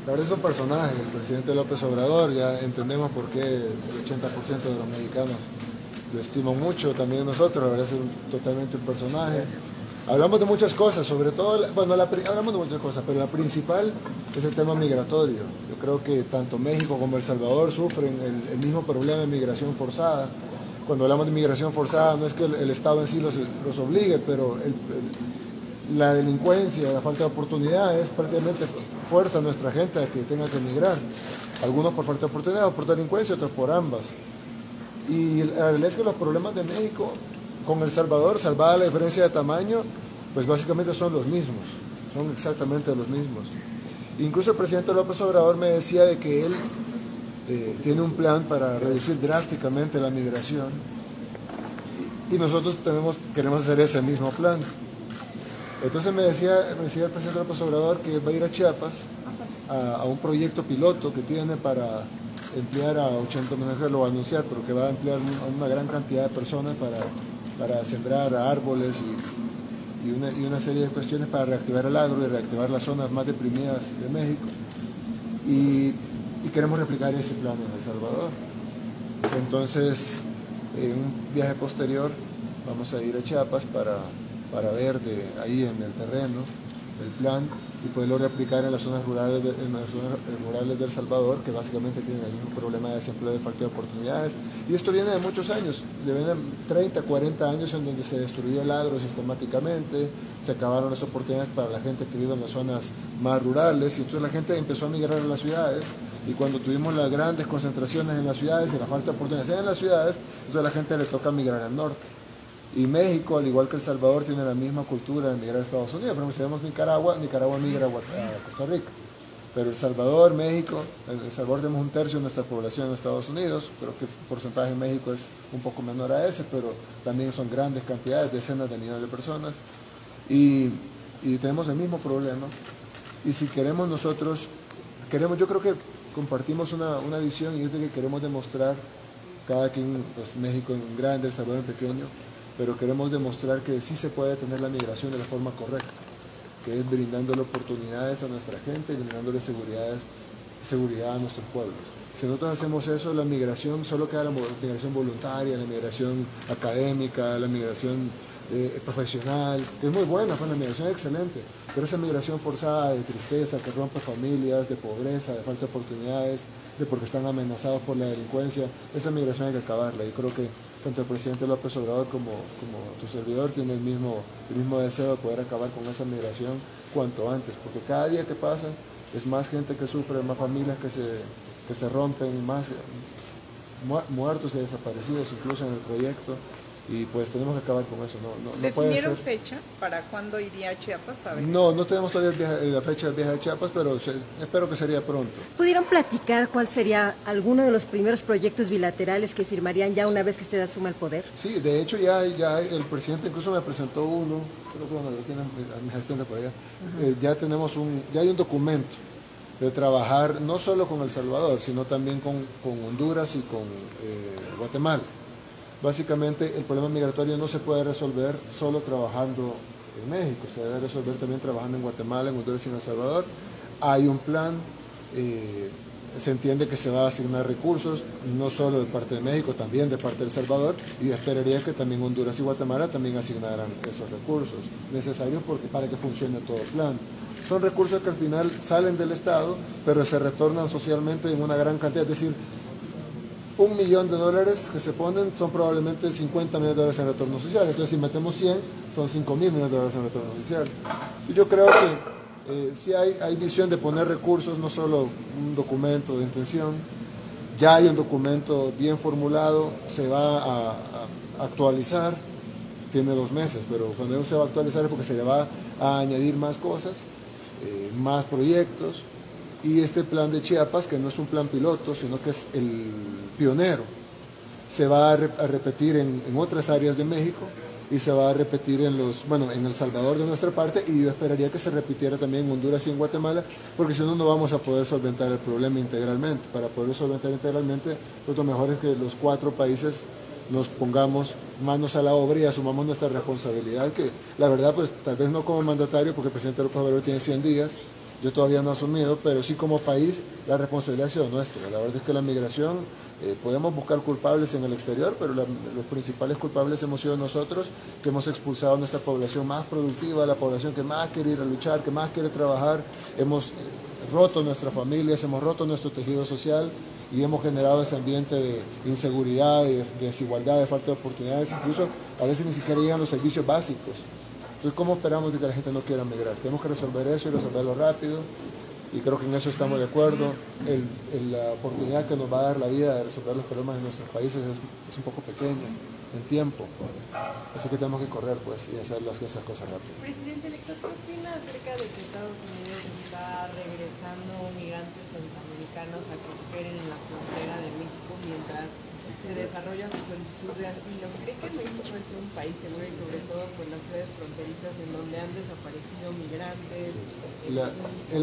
La verdad es un personaje, el presidente López Obrador, ya entendemos por qué el 80% de los mexicanos lo estiman mucho, también nosotros, la verdad es totalmente un personaje. Hablamos de muchas cosas, sobre todo, bueno, hablamos de muchas cosas, pero la principal es el tema migratorio. Yo creo que tanto México como El Salvador sufren el mismo problema de migración forzada. Cuando hablamos de migración forzada, no es que el Estado en sí los obligue, pero la delincuencia, la falta de oportunidades prácticamente fuerza a nuestra gente a que tenga que emigrar. Algunos por falta de oportunidades, por delincuencia, otros por ambas. Y la realidad es que los problemas de México con El Salvador, salvada la diferencia de tamaño, pues básicamente son los mismos, son exactamente los mismos. Incluso el presidente López Obrador me decía de que él tiene un plan para reducir drásticamente la migración y nosotros queremos hacer ese mismo plan. Entonces me decía el presidente López Obrador que va a ir a Chiapas a un proyecto piloto que tiene para emplear a 80, no me lo va a anunciar, pero que va a emplear a una gran cantidad de personas para sembrar árboles y una serie de cuestiones para reactivar el agro y reactivar las zonas más deprimidas de México. Y queremos replicar ese plan en El Salvador. Entonces, en un viaje posterior vamos a ir a Chiapas para ver ahí en el terreno el plan y poderlo replicar en las zonas rurales de El Salvador, que básicamente tienen el mismo problema de desempleo, de falta de oportunidades. Y esto viene de muchos años, viene de 30, 40 años en donde se destruyó el agro sistemáticamente, se acabaron las oportunidades para la gente que vive en las zonas más rurales, y entonces la gente empezó a migrar a las ciudades. Y cuando tuvimos las grandes concentraciones en las ciudades y la falta de oportunidades en las ciudades, entonces a la gente le toca migrar al norte. Y México, al igual que El Salvador, tiene la misma cultura de migrar a Estados Unidos. Por ejemplo, si vemos Nicaragua migra a Costa Rica. Pero El Salvador, México, El Salvador tenemos un tercio de nuestra población en Estados Unidos. Creo que el porcentaje en México es un poco menor a ese, pero también son grandes cantidades, decenas de millones de personas. Y tenemos el mismo problema. Y si queremos nosotros, yo creo que compartimos una visión y es de que queremos demostrar, cada quien, pues México en grande, El Salvador en pequeño, pero queremos demostrar que sí se puede tener la migración de la forma correcta, que es brindándole oportunidades a nuestra gente y brindándole seguridad a nuestros pueblos. Si nosotros hacemos eso, la migración solo queda la migración voluntaria, la migración académica, la migración profesional, que es muy buena, pues la migración es excelente, pero esa migración forzada de tristeza, que rompe familias, de pobreza, de falta de oportunidades, de porque están amenazados por la delincuencia, esa migración hay que acabarla. Y creo que tanto el presidente López Obrador como tu servidor tiene el mismo deseo de poder acabar con esa migración cuanto antes, porque cada día que pasa es más gente que sufre, más familias que se rompen, más muertos y desaparecidos incluso en el trayecto, y pues tenemos que acabar con eso. No puede ¿Definieron ser. fecha para cuándo iría a Chiapas? ¿Saben? No tenemos todavía la fecha del viaje a Chiapas, pero espero que sería pronto. ¿Pudieron platicar cuál sería alguno de los primeros proyectos bilaterales que firmarían ya una vez que usted asuma el poder? Sí, de hecho ya el presidente incluso me presentó uno, creo que bueno, lo tienen a mi asistente por allá. Ya hay un documento de trabajar no solo con El Salvador, sino también con Honduras y con Guatemala. Básicamente el problema migratorio no se puede resolver solo trabajando en México, se debe resolver también trabajando en Guatemala, en Honduras y en El Salvador. Hay un plan, se entiende que se va a asignar recursos, no solo de parte de México, también de parte de El Salvador, y esperaría que también Honduras y Guatemala también asignaran esos recursos necesarios para que funcione todo el plan. Son recursos que al final salen del Estado, pero se retornan socialmente en una gran cantidad, es decir, $1 millón que se ponen son probablemente $50 millones en retorno social. Entonces, si metemos 100, son $5.000 millones en retorno social. Y yo creo que sí hay visión de poner recursos, no solo un documento de intención. Ya hay un documento bien formulado, se va a actualizar, tiene 2 meses, pero cuando se va a actualizar es porque se le va a añadir más cosas, más proyectos. Y este plan de Chiapas, que no es un plan piloto, sino que es el pionero, se va a repetir en otras áreas de México y se va a repetir en El Salvador de nuestra parte, y yo esperaría que se repitiera también en Honduras y en Guatemala, porque si no, no vamos a poder solventar el problema integralmente. Para poder solventar integralmente, pues lo mejor es que los 4 países nos pongamos manos a la obra y asumamos nuestra responsabilidad, que la verdad, pues tal vez no como mandatario, porque el presidente López Obrador tiene 100 días, yo todavía no he asumido, pero sí como país la responsabilidad ha sido nuestra. La verdad es que la migración, podemos buscar culpables en el exterior, pero los principales culpables hemos sido nosotros, que hemos expulsado a nuestra población más productiva, la población que más quiere ir a luchar, que más quiere trabajar. Hemos roto nuestras familias, hemos roto nuestro tejido social y hemos generado ese ambiente de inseguridad, de desigualdad, de falta de oportunidades, incluso a veces ni siquiera llegan los servicios básicos. Entonces, ¿cómo esperamos de que la gente no quiera migrar? Tenemos que resolver eso y resolverlo rápido, y creo que en eso estamos de acuerdo. La oportunidad que nos va a dar la vida de resolver los problemas de nuestros países es un poco pequeña en tiempo, así que tenemos que correr pues y hacer esas cosas rápido. Presidente electo, ¿qué opina acerca de que Estados Unidos está regresando migrantes centroamericanos a que esperen en la frontera de México mientras se desarrolla su solicitud de asilo? ¿Cree que México es un país seguro y sobre todo con las ciudades fronterizas en donde han desaparecido migrantes?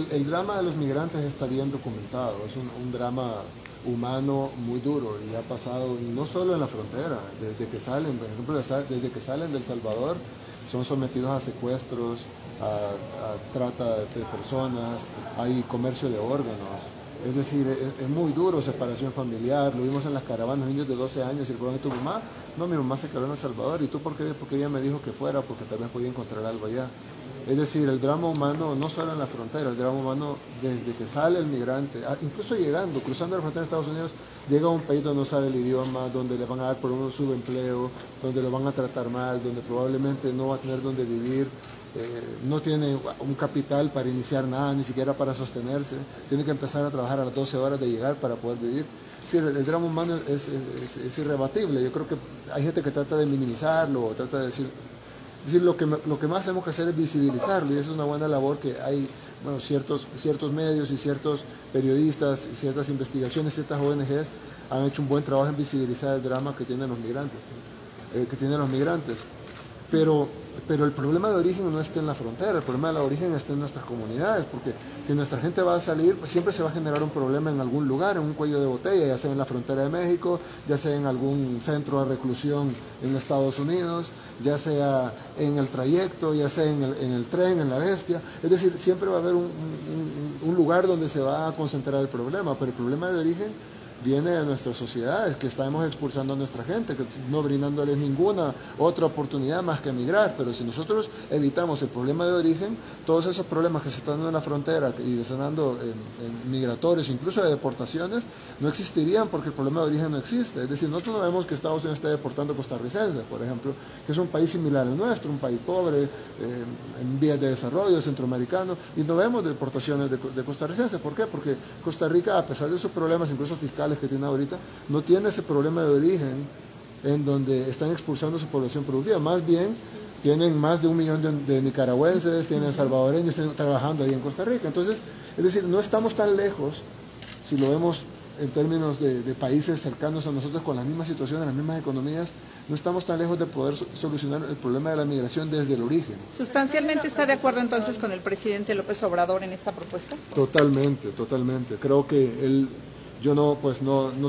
El drama de los migrantes está bien documentado, es un drama humano muy duro y ha pasado, y no solo en la frontera, desde que salen, por ejemplo, desde que salen de El Salvador, son sometidos a secuestros, a trata de personas, hay comercio de órganos. Es decir, es muy duro, separación familiar, lo vimos en las caravanas, niños de 12 años, y el problema de tu mamá, no, mi mamá se quedó en El Salvador, ¿y tú por qué? Porque ella me dijo que fuera, porque tal vez podía encontrar algo allá. Es decir, el drama humano no solo en la frontera, el drama humano desde que sale el migrante, incluso llegando, cruzando la frontera de Estados Unidos, llega a un país donde no sabe el idioma, donde le van a dar por un subempleo, donde lo van a tratar mal, donde probablemente no va a tener donde vivir, no tiene un capital para iniciar nada, ni siquiera para sostenerse, tiene que empezar a trabajar a las 12 horas de llegar para poder vivir. Sí, el drama humano es irrebatible. Yo creo que hay gente que trata de minimizarlo, o trata de decir, lo que más tenemos que hacer es visibilizarlo, y esa es una buena labor que hay, bueno, ciertos medios y ciertos periodistas y ciertas investigaciones, ciertas ONGs han hecho un buen trabajo en visibilizar el drama que tienen los migrantes, Pero el problema de origen no está en la frontera, el problema de origen está en nuestras comunidades, porque si nuestra gente va a salir, pues siempre se va a generar un problema en algún lugar, en un cuello de botella, ya sea en la frontera de México, ya sea en algún centro de reclusión en Estados Unidos, ya sea en el trayecto, ya sea en el tren, en la bestia. Es decir, siempre va a haber un lugar donde se va a concentrar el problema, pero el problema de origen viene de nuestras sociedades, que estamos expulsando a nuestra gente, que no brindándoles ninguna otra oportunidad más que emigrar. Pero si nosotros evitamos el problema de origen, todos esos problemas que se están dando en la frontera y se están dando en migratorios, incluso de deportaciones, no existirían, porque el problema de origen no existe. Es decir, nosotros no vemos que Estados Unidos esté deportando costarricenses, por ejemplo, que es un país similar al nuestro, un país pobre, en vías de desarrollo, centroamericano, y no vemos deportaciones de costarricenses. ¿Por qué? Porque Costa Rica, a pesar de sus problemas, incluso fiscales que tiene ahorita, no tiene ese problema de origen en donde están expulsando su población productiva. Más bien tienen más de 1 millón de nicaragüenses, tienen salvadoreños, están trabajando ahí en Costa Rica. Entonces, es decir, no estamos tan lejos, si lo vemos en términos de países cercanos a nosotros con las mismas situaciones, las mismas economías, no estamos tan lejos de poder solucionar el problema de la migración desde el origen. ¿Sustancialmente está de acuerdo entonces con el presidente López Obrador en esta propuesta? Totalmente, totalmente. Creo que yo no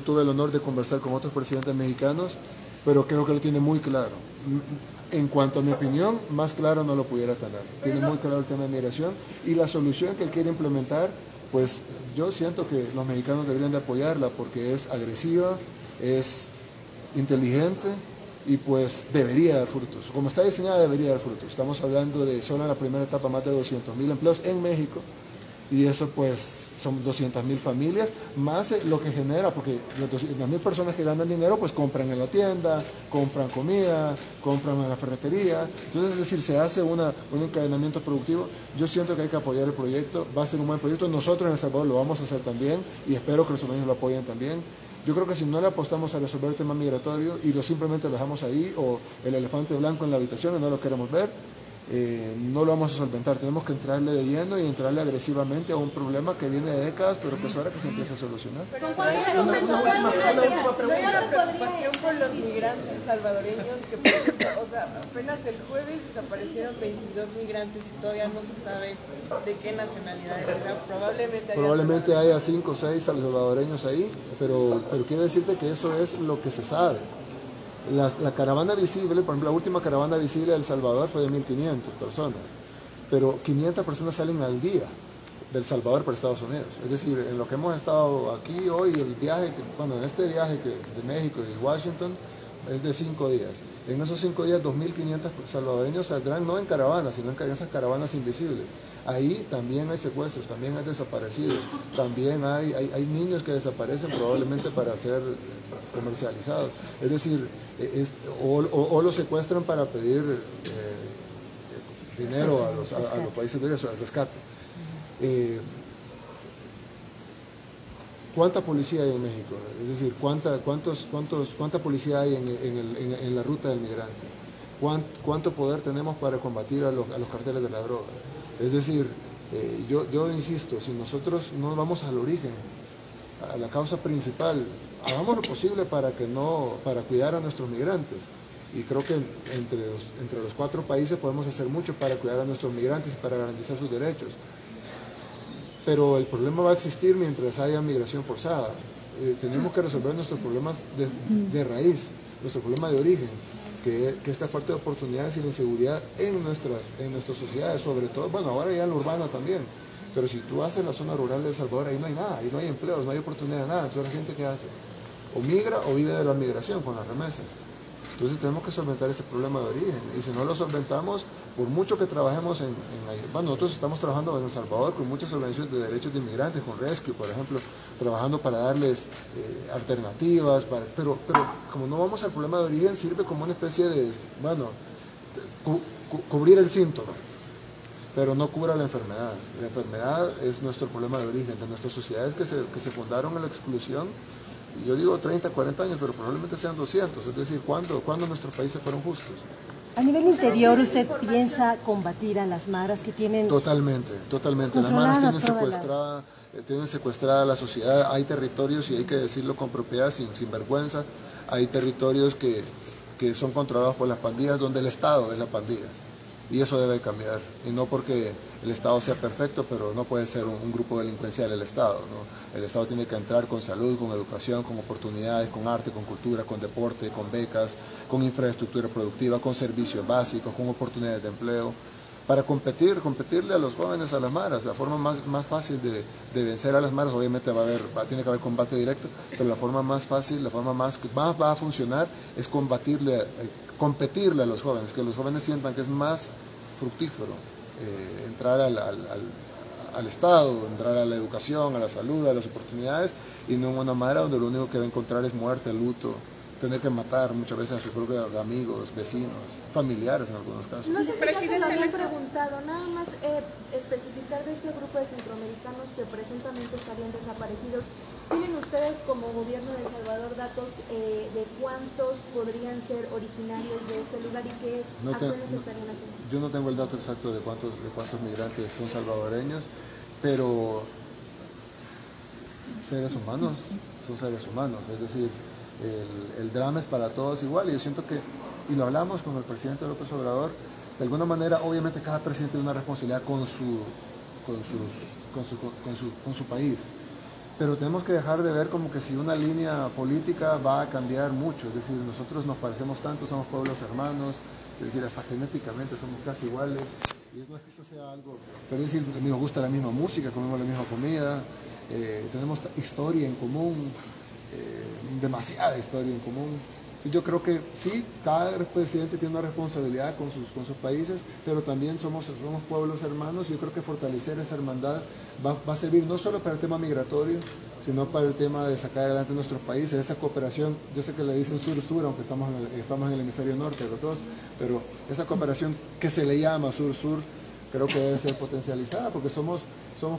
tuve el honor de conversar con otros presidentes mexicanos, pero creo que lo tiene muy claro. En cuanto a mi opinión, más claro no lo pudiera tener. Tiene muy claro el tema de migración y la solución que él quiere implementar, pues yo siento que los mexicanos deberían de apoyarla porque es agresiva, es inteligente y pues debería dar frutos. Como está diseñada, debería dar frutos. Estamos hablando de solo en la primera etapa más de 200,000 empleos en México, y eso pues son 200,000 familias, más lo que genera, porque las 200,000 personas que ganan dinero pues compran en la tienda, compran comida, compran en la ferretería. Entonces, es decir, se hace un encadenamiento productivo. Yo siento que hay que apoyar el proyecto, va a ser un buen proyecto. Nosotros en El Salvador lo vamos a hacer también, y espero que los salvadoreños lo apoyen también. Yo creo que si no le apostamos a resolver el tema migratorio y simplemente lo dejamos ahí, o el elefante blanco en la habitación y no lo queremos ver, no lo vamos a solventar. Tenemos que entrarle de lleno y entrarle agresivamente a un problema que viene de décadas, pero que es hora que se empiece a solucionar. ¿No hay una preocupación por los migrantes salvadoreños que, por ejemplo, apenas el jueves desaparecieron 22 migrantes y todavía no se sabe de qué nacionalidades eran? Probablemente haya 5 o 6 salvadoreños ahí, pero quiero decirte que eso es lo que se sabe. La caravana visible, por ejemplo, la última caravana visible de El Salvador fue de 1.500 personas, pero 500 personas salen al día. del Salvador para Estados Unidos. Es decir, en lo que hemos estado aquí hoy, el viaje, en este viaje de México y Washington, es de 5 días. En esos 5 días, 2.500 salvadoreños saldrán no en caravanas, sino en esas caravanas invisibles. Ahí también hay secuestros, también hay desaparecidos, también hay niños que desaparecen probablemente para ser comercializados. Es decir, o los secuestran para pedir dinero a los países de ellos, al rescate. ¿Cuánta policía hay en México? Es decir, ¿cuánta policía hay en la ruta del migrante? ¿Cuánto poder tenemos para combatir a los carteles de la droga? Es decir, yo insisto, si nosotros no vamos al origen, a la causa principal, hagamos lo posible para cuidar a nuestros migrantes. Y creo que entre los 4 países podemos hacer mucho para cuidar a nuestros migrantes y para garantizar sus derechos. Pero el problema va a existir mientras haya migración forzada. Tenemos que resolver nuestros problemas de raíz, nuestro problema de origen, que esta falta de oportunidades y la inseguridad en nuestras sociedades, sobre todo, bueno, ahora ya en la urbana también, pero si tú haces la zona rural de El Salvador, ahí no hay nada, ahí no hay empleos, no hay oportunidad de nada. Entonces la gente, ¿qué hace? O migra o vive de la migración con las remesas. Entonces tenemos que solventar ese problema de origen, y si no lo solventamos, por mucho que trabajemos bueno, nosotros estamos trabajando en El Salvador con muchas organizaciones de derechos de inmigrantes, con Rescue, por ejemplo, trabajando para darles alternativas, pero como no vamos al problema de origen, sirve como una especie de, bueno, cubrir el síntoma, pero no cubra la enfermedad. La enfermedad es nuestro problema de origen, de nuestras sociedades que se fundaron en la exclusión. Yo digo 30, 40 años, pero probablemente sean 200, es decir, ¿cuándo nuestros países fueron justos? A nivel interior, ¿usted piensa combatir a las maras que tienen...? Totalmente. Las maras tienen secuestrada la sociedad. Hay territorios, y hay que decirlo con propiedad, sin vergüenza, hay territorios que son controlados por las pandillas, donde el Estado es la pandilla. Y eso debe cambiar, y no porque el Estado sea perfecto, pero no puede ser un grupo delincuencial el Estado, ¿no? El Estado tiene que entrar con salud, con educación, con oportunidades, con arte, con cultura, con deporte, con becas, con infraestructura productiva, con servicios básicos, con oportunidades de empleo, para competirle a los jóvenes a las maras. La forma más fácil de vencer a las maras, obviamente tiene que haber combate directo, pero la forma más fácil, la forma que más va a funcionar es competirle a los jóvenes, que los jóvenes sientan que es más fructífero entrar al Estado, entrar a la educación, a la salud, a las oportunidades, y no en una mara donde lo único que va a encontrar es muerte, luto, tener que matar muchas veces a sus propios amigos, vecinos, familiares en algunos casos. No sé si ya se lo habían preguntado, nada más especificar de este grupo de centroamericanos que presuntamente estarían desaparecidos. ¿Tienen ustedes como gobierno de El Salvador datos de cuántos podrían ser originarios de este lugar y qué acciones estarían haciendo? Yo no tengo el dato exacto de cuántos migrantes son salvadoreños, pero seres humanos son seres humanos, es decir, el drama es para todos igual, y yo siento que, y lo hablamos con el presidente López Obrador, de alguna manera, obviamente cada presidente tiene una responsabilidad con su país, pero tenemos que dejar de ver como que si una línea política va a cambiar mucho, es decir, nosotros nos parecemos tanto, somos pueblos hermanos, es decir, hasta genéticamente somos casi iguales, y no es que eso sea algo, pero es decir, nos gusta la misma música, comemos la misma comida, tenemos historia en común, demasiada historia en común. Yo creo que sí, cada presidente tiene una responsabilidad con sus países, pero también somos pueblos hermanos, y yo creo que fortalecer esa hermandad va a servir no solo para el tema migratorio, sino para el tema de sacar adelante nuestros países, esa cooperación. Yo sé que le dicen sur-sur, aunque estamos en el hemisferio norte los dos, pero esa cooperación que se le llama sur-sur, creo que debe ser potencializada, porque somos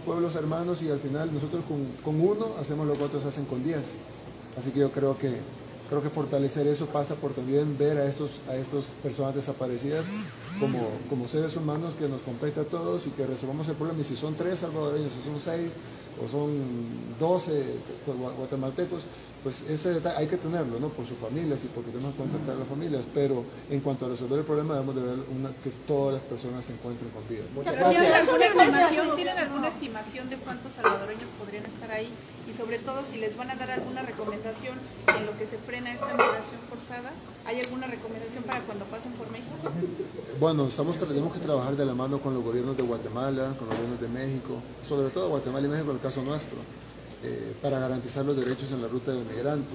pueblos hermanos, y al final nosotros con uno hacemos lo que otros hacen con 10. Así que yo creo que fortalecer eso pasa por también ver a estos personas desaparecidas como seres humanos que nos compete a todos, y que resolvamos el problema. Y si son 3 salvadoreños, si son 6, o son 12 guatemaltecos, pues ese detalle hay que tenerlo, ¿no? Por sus familias y porque tenemos que contactar a las familias, pero en cuanto a resolver el problema debemos de ver que todas las personas se encuentren con vida. ¿Tienen alguna estimación de cuántos salvadoreños podrían estar ahí? Y sobre todo, si les van a dar alguna recomendación en lo que se frena esta migración forzada, ¿hay alguna recomendación para cuando pasen por México? Bueno, tenemos que trabajar de la mano con los gobiernos de Guatemala, con los gobiernos de México, sobre todo Guatemala y México en el caso nuestro, para garantizar los derechos en la ruta del migrante.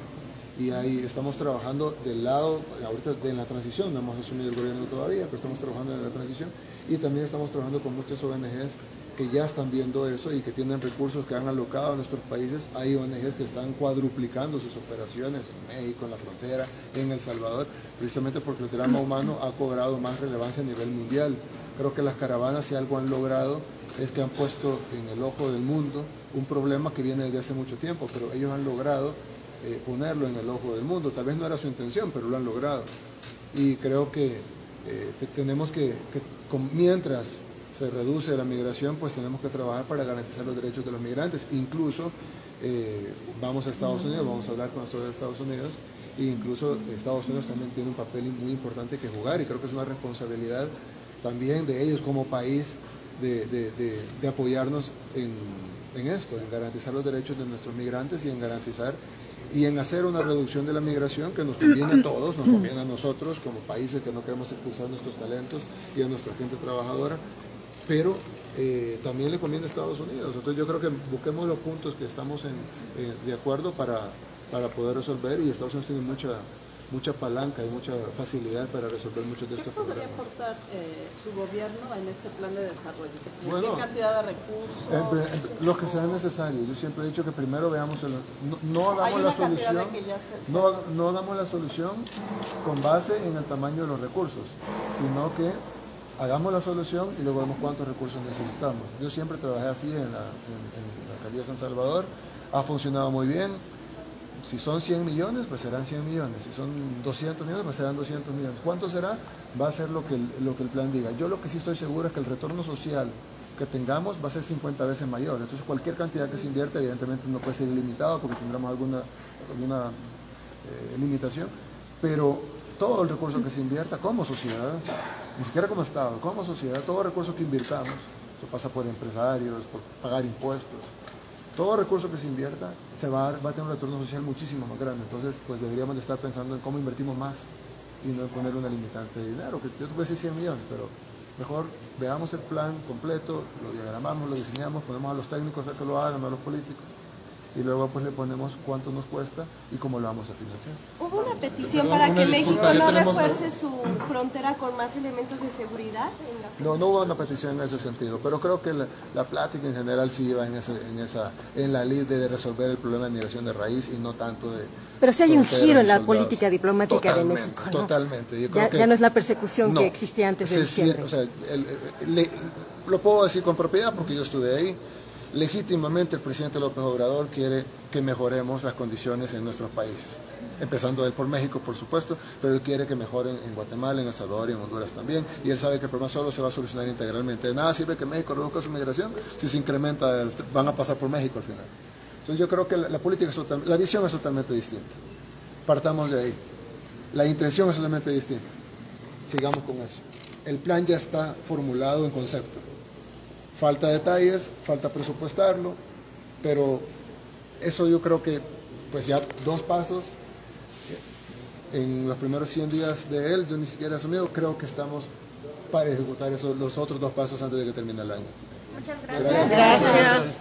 Y ahí estamos trabajando del lado, ahorita en la transición, no hemos asumido el gobierno todavía, pero estamos trabajando en la transición y también estamos trabajando con muchas ONGs que ya están viendo eso y que tienen recursos que han alocado a nuestros países. Hay ONGs que están cuadruplicando sus operaciones en México, en la frontera, en El Salvador, precisamente porque el drama humano ha cobrado más relevancia a nivel mundial. Creo que las caravanas, si algo han logrado, es que han puesto en el ojo del mundo un problema que viene desde hace mucho tiempo, pero ellos han logrado ponerlo en el ojo del mundo. Tal vez no era su intención, pero lo han logrado. Y creo que tenemos mientras se reduce la migración, pues tenemos que trabajar para garantizar los derechos de los migrantes. Incluso vamos a Estados Unidos, vamos a hablar con los de Estados Unidos, e incluso Estados Unidos también tiene un papel muy importante que jugar, y creo que es una responsabilidad también de ellos como país de apoyarnos en esto, en garantizar los derechos de nuestros migrantes y en garantizar y en hacer una reducción de la migración que nos conviene a todos, nos conviene a nosotros como países que no queremos expulsar nuestros talentos y a nuestra gente trabajadora, pero también le conviene a Estados Unidos. Entonces yo creo que busquemos los puntos que estamos de acuerdo para poder resolver, y Estados Unidos tiene mucha palanca y mucha facilidad para resolver muchos de estos problemas. ¿Qué podría aportar su gobierno en este plan de desarrollo? Bueno, ¿Qué cantidad de recursos? Lo que sea necesario. Yo siempre he dicho que primero veamos, no hagamos la solución, no hagamos la solución con base en el tamaño de los recursos, sino que hagamos la solución y luego vemos cuántos recursos necesitamos. Yo siempre trabajé así en la alcaldía de San Salvador, ha funcionado muy bien. Si son 100 millones, pues serán 100 millones. Si son 200 millones, pues serán 200 millones. ¿Cuánto será? Va a ser lo que el plan diga. Yo lo que sí estoy seguro es que el retorno social que tengamos va a ser 50 veces mayor. Entonces cualquier cantidad que se invierta, evidentemente no puede ser ilimitado porque tendremos alguna limitación, pero todo el recurso que se invierta como sociedad, ni siquiera como Estado, como sociedad, todo recurso que invirtamos, eso pasa por empresarios, por pagar impuestos, todo recurso que se invierta va a tener un retorno social muchísimo más grande. Entonces, pues deberíamos de estar pensando en cómo invertimos más y no en poner una limitante de dinero, que yo te puedo decir 100 millones, pero mejor veamos el plan completo, lo diagramamos, lo diseñamos, ponemos a los técnicos a que lo hagan, no a los políticos, y luego pues le ponemos cuánto nos cuesta y cómo lo vamos a financiar. ¿Hubo una petición para que México no refuerce su frontera con más elementos de seguridad? No hubo una petición en ese sentido, pero creo que la plática en general sí iba en la línea de resolver el problema de migración de raíz y no tanto de... Pero sí hay un giro en la política diplomática de México, ¿no? Totalmente. Yo creo ya no es la persecución que existía antes de diciembre. O sea, lo puedo decir con propiedad porque yo estuve ahí. Legítimamente el presidente López Obrador quiere que mejoremos las condiciones en nuestros países, empezando él por México, por supuesto, pero él quiere que mejoren en Guatemala, en El Salvador y en Honduras también, y él sabe que el problema solo se va a solucionar integralmente. De nada sirve que México reduzca su migración si se incrementa, van a pasar por México al final. Entonces yo creo que la visión es totalmente distinta. Partamos de ahí. La intención es totalmente distinta. Sigamos con eso. El plan ya está formulado en concepto. Falta detalles, falta presupuestarlo, pero eso yo creo que pues ya 2 pasos en los primeros 100 días de él, yo ni siquiera he asumido, creo que estamos para ejecutar los otros 2 pasos antes de que termine el año. Muchas gracias. Gracias.